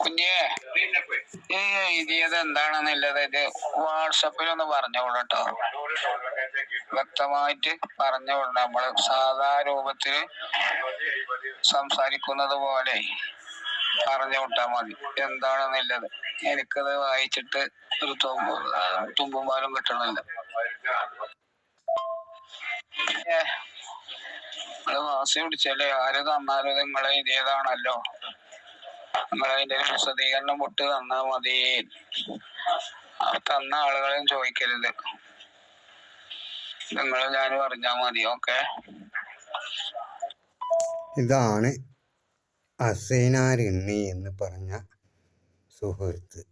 കുഞ്ഞേ, ഈ എഴുതിയത് എന്താണെന്നുള്ളത് ഇത് വാട്സപ്പിലൊന്ന് പറഞ്ഞോളൂട്ടോ. വ്യക്തമായിട്ട് പറഞ്ഞോളൂ. നമ്മള് സാധാ രൂപത്തിൽ സംസാരിക്കുന്നത് പോലെ പറഞ്ഞു വിട്ടാ മതി എന്താണെന്നുള്ളത്. എനിക്കത് വായിച്ചിട്ട് ഒരു തുമ്പും പാലും കിട്ടണില്ല. നിങ്ങള് വാസി പിടിച്ചല്ലേ, ആര് തന്നാലും നിങ്ങളെ ഇതേതാണല്ലോ. നിങ്ങളതിന്റെ വിശദീകരണം വിട്ട് തന്നാ മതി. തന്ന ആളുകളെയും ചോദിക്കരുത്, നിങ്ങൾ ഞാൻ പറഞ്ഞാ മതി. ഓക്കെ. ഇതാണ് അസൈനാരിണ്ണി എന്ന് പറഞ്ഞ സുഹൃത്ത്.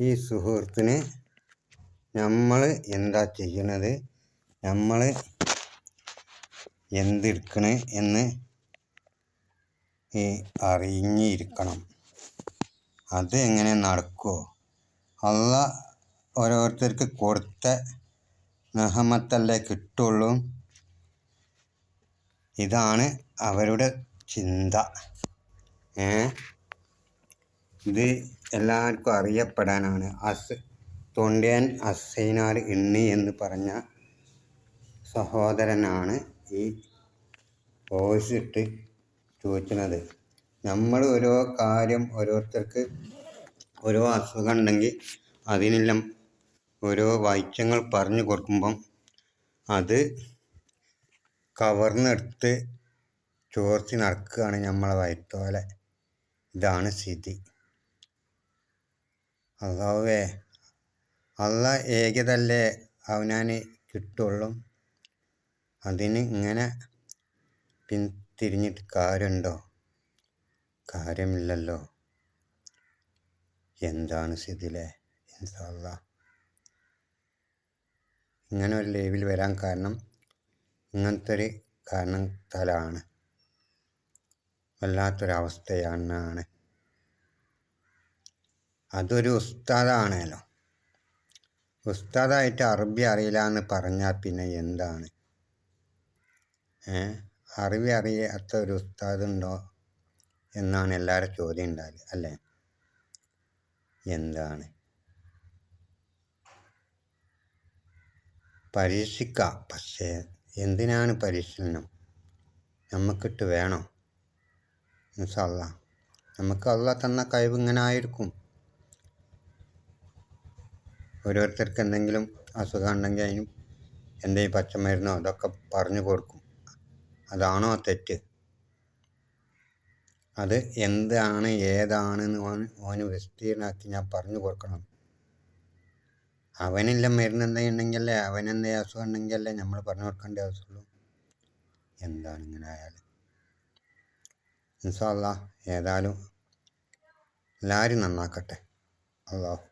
ഈ സുഹൃത്തിന് നമ്മൾ എന്താ ചെയ്യണത്, നമ്മൾ എന്തെടുക്കണ് എന്ന് അറിഞ്ഞിരിക്കണം. അത് എങ്ങനെ നടക്കുമോ? അള്ളാഹ് ഓരോരുത്തർക്ക് കൊടുത്ത റഹ്മത്തല്ലേ കിട്ടുള്ളൂ. ഇതാണ് അവരുടെ ചിന്ത. ഇത് എല്ലാവർക്കും അറിയപ്പെടാനാണ്. തൊണ്ടിയാൻ അസൈനാർ ഇണ്ണി എന്ന് പറഞ്ഞ സഹോദരനാണ് ഈ വോയിസ് ഇട്ട് ചോദിക്കുന്നത്. നമ്മൾ ഓരോ കാര്യം, ഓരോരുത്തർക്ക് ഓരോ അസുഖം ഉണ്ടെങ്കിൽ അതിനെല്ലാം ഓരോ വൈദ്യങ്ങൾ പറഞ്ഞു കൊടുക്കുമ്പം അത് കവർന്നെടുത്ത് ചോർത്തി നടക്കുകയാണ് നമ്മളെ വയറ്റോലെ. ഇതാണ് സ്ഥിതി. അല്ലാഹുവേ, അള്ളാഹ് ഏകതല്ലേ അവനാന് കിട്ടുള്ളൂ. അതിന് ഇങ്ങനെ പിന്തിരിഞ്ഞിട്ട് കാര്യമുണ്ടോ? കാര്യമില്ലല്ലോ. എന്താണ് സ്ഥിതിയിലെ? ഇൻഷാ അല്ലാഹ് ഇങ്ങനെ ഒരു ലൈവിൽ വരാൻ കാരണം ഇങ്ങനത്തെ ഒരു കാരണത്താലാണ്. വല്ലാത്തൊരവസ്ഥയാണ്. അതൊരു ഉസ്താദാണല്ലോ. ഉസ്താദായിട്ട് അറബി അറിയില്ല എന്ന് പറഞ്ഞാൽ പിന്നെ എന്താണ്? അറബി അറിയാത്ത ഒരു ഉസ്താദുണ്ടോ എന്നാണ് എല്ലാവരും ചോദ്യം ഉണ്ടാകുക, അല്ലേ? എന്താണ്? പരീക്ഷിക്കാം, പക്ഷേ എന്തിനാണ് പരിശീലനം? നമുക്കിട്ട് വേണോ? ഇൻഷാ അല്ലാഹ് നമുക്ക് അള്ളാഹ് തന്ന കഴിവ് ഇങ്ങനെ ആയിരിക്കും. ഓരോരുത്തർക്ക് എന്തെങ്കിലും അസുഖം ഉണ്ടെങ്കിൽ അതിനും എന്തെങ്കിലും പച്ചമരുന്നോ അതൊക്കെ പറഞ്ഞു കൊടുക്കും. അതാണോ തെറ്റ്? അത് എന്താണ് ഏതാണെന്ന് ഓന് വിസ്തീർണമാക്കി ഞാൻ പറഞ്ഞു കൊടുക്കണം. അവനെല്ലാം മരുന്ന് എന്തെങ്കിലും ഉണ്ടെങ്കിലല്ലേ, അവനെന്തെങ്കിലും അസുഖം ഉണ്ടെങ്കിലല്ലേ നമ്മൾ പറഞ്ഞു കൊടുക്കേണ്ട ആവശ്യമുള്ളൂ. എന്താണ് ഇങ്ങനെ ആയാൽ? ഇൻഷാ അല്ലാഹ് ഏതായാലും എല്ലാവരും നന്നാക്കട്ടെ. അല്ലാഹു